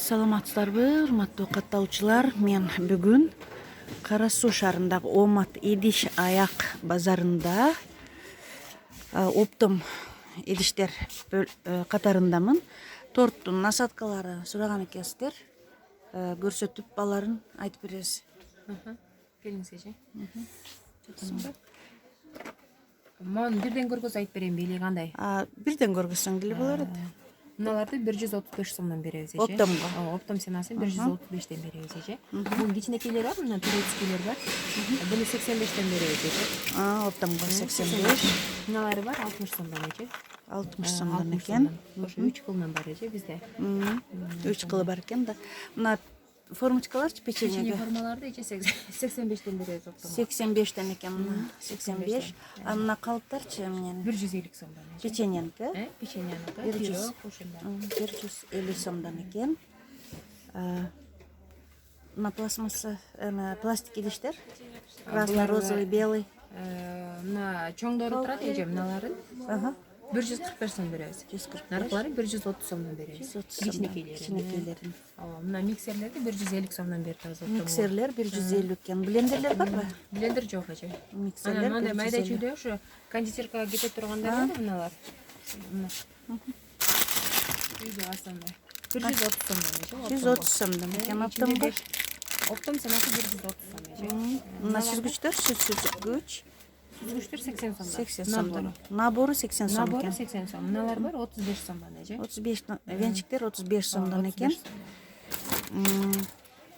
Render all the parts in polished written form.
Саламатсыздарбы, урматтуу катталуучулар. Мен бүгүн Кара Суу шаарындагы Омат Эдиш аяк базарында оптом эдиштер катарындамын. Торттун насаткалары сураган экенсиздер. Көрсөтүп баларын айтып бересиз. Келиңиз эже. Мон бирден көргөз айтып берейинби или кандай? Бирден көргөзсөң деле болор эт. Мыналарды 135 сомдон беребиз эже. Оптомго. Оптом ценасын 135ден беребиз эже. Бул кичинекейлер бар, мына турецкийлер бар. Буну 85ден беребиз эже. Оптомго 85. Мыналары бар 60 сомдон эже. 60 сомдон экен. Ошо 3 кылынан бар эже бизде. 3 кылы бар экен да. Мына формочкаларчы Печенье печеньеге формаларды эже 85ден беребиз оптом. 85ден экен мына. 85. Мына калыптарчы менен 150 сомдон эже. печеньеники. Печеньяныкы 100. ошондо. 150 сомдон экен. Мына пластмасса, пластик идиштер. Красный, розовый, белый. Мына чоңдору турат эже мыналарын 145 сом беребиз. 145. Наркылары 130 сомдон беребиз. Кичинекейлерин. Мына миксерлерди 150 сомдон берип атабыз. Миксерлер 150 экен. Блендерлер барбы? Блендер жок эже. Миксерлер Мындай майда 150. чүйдө ошо кондитеркага кете тургандар бар мыналар. Мына. Үйдө асанда. 130 сомдон эже. 130 сомдон экен оптомго. Оптом ценасы 130 сом эже. Мына сүзгүчтөр, сүзгүч Сүзгүчтөр 80 сомдон. 80 сомдон. Набору 80 сом Набору экен. 80 сом. Мыналар бар 35 сомдон эже. 35 венчиктер 35 сомдон экен.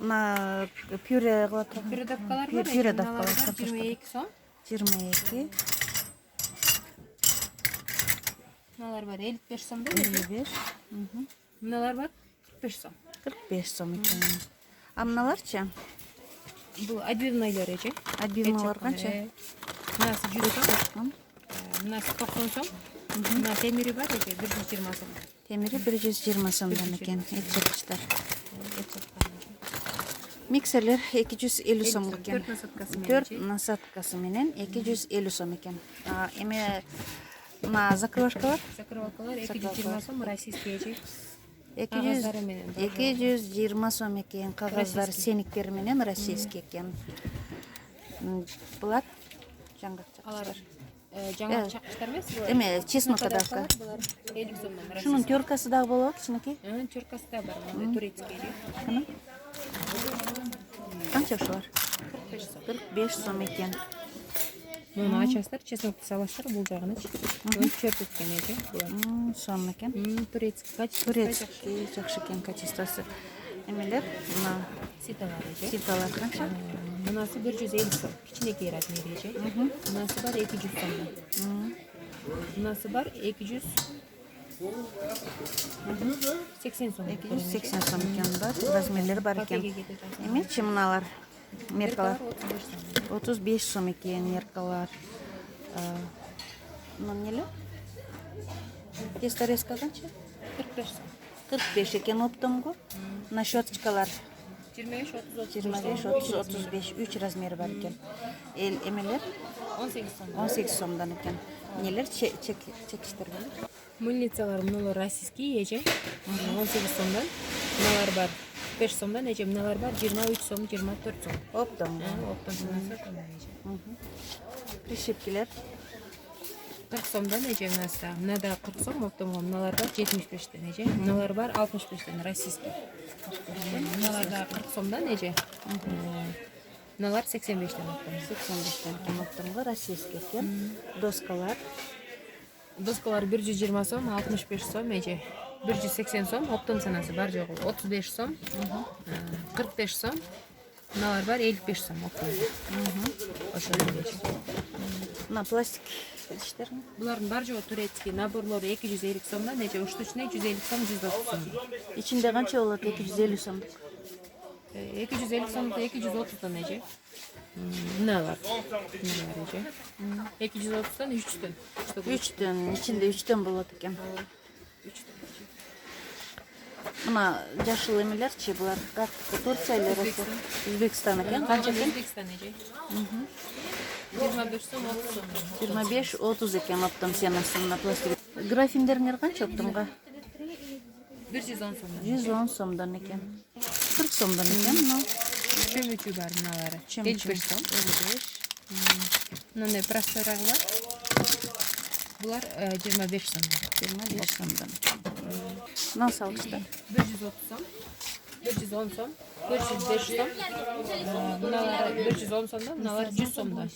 Мына пюре кыла турган. Пюре давкалар бар. Пюре давкалар 22 сом. 22. Мыналар бар 55 сомдон. 55. Мыналар бар 45 сом. 45 сом экен. Мыналарчы? Бул отбивнойлор эже. Отбивнойлор канча? Мынасы 100 сом. Мынасы 90 сом. Мына темири бар эже 120 сом. Темири 120 сомдон экен. Этчеткичтер. Миксерлер 250 сом экен. 4 насаткасы менен 250 сом экен. Эме мына закрывашкалар? Закрывалкалар 220 сом российский эже. 220 сом экен. Кагаздар сениктери менен российский экен. Булар жаңгак чакыштар. Жаңгак чакыштар эмес? Эме чеснокадагы. 50 сомдон. Шунун тёркасы дагы болот, кичинекей? Тёркасы да бар, турецкий. Канча ушулар? 45 сом экен. Муну ачасыздар, чеснокты саласыздар, бул жагынычы. Чөптүткөн эже булар. Сом экен. Турецкий, качество. Турецкий жакшы экен качествосы. Эмелер, мына Ситалар эже. ситалар канча? Мынасы 150 сом, кичинекей размери эже. Мынасы бар 200 сом. Мынасы бар 280 сом. 280 сом экен бар, размерлери бар экен. Эмечи мыналар? Меркалар 35 сом экен меркалар. Эмне? Тесторезка канча? 45 сом. 45 экен оптомго. Мына щеточкалар 25, 25, 30, 35 3 размери бар экен. Эмелер 18 сом. 18 сомдон экен. Нелер чекиштер бар? Мыльницалар мыналар российский эже. 18 сомдон. Мыналар бар 5 сомдон эже, мыналар бар 23 сом, 24 сом. Оптом. Оптом ценасы эже. Прищепкилер 40 сомдон эже мынасы. Мынада 40 сом оптомго, мыналар бар 75ден эже. Мыналар бар 65ден российский. Мыналар да 40 сомдон эже. Мыналар 85ден оптом. 85ден экен оптомго, российский экен. Доскалар Доскалар 120 сом, 65 сом эже. 180 сом, оптом ценасы бар жогу 35 сом, 45 сом, мыналар бар 55 сом оптом. Ошондой эже. Мына пластик идиштерми? Булардын бар жогу турецкий наборлору 250 сомдон эже, уштучный 150 сом, 130 сом. Ичинде канча болот 250 сомдук? 250 сомдо 230дон эже. Мыналар эже. 230дон 3дөн. 3дөн, ичинде 3дөн болот экен. Мына жашыл эмелерчи булар как Турция эле Өзбекстан экен. Канча экен? Өзбекстан эже. 25 сом, 30 сом. 25-30 экен оптом ценасы мына пластик. Графиндериңер канча оптомго? 110 so'mdan. 110 so'mdan ekan. 40 so'mdan ekan. No. Çömüçü var bunları. Çömüçü. 55 so'm. 55. Bunday prostorağı var. Bular 25 so'mdan. 25 so'mdan. Nasıl alıştı? 130 so'm. 110 so'm. 505 so'm. Bunalar 110 so'mdan, bunalar 100 so'mdan.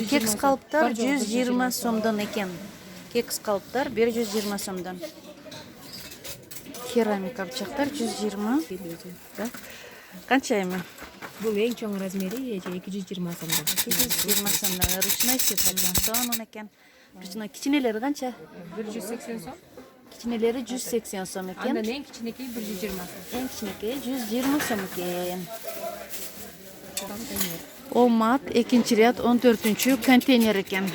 Keks kalıplar 120 so'mdan ekan. Keks kalıplar 120 so'mdan. Keramika bıçaklar 120. Da. Qanchaymi? Bu eng cho'ng razmeri 220 so'mdan. 220 so'mdan. Ручной sepilgan so'm ekan. Ручной kichinaleri qancha? 180 so'm. Kichinaleri 180 so'm ekan. Andan eng kichinikiy 120 so'm. Eng kichinikiyi 120 so'm ekan. Omat 2-riyat 14-konteyner ekan.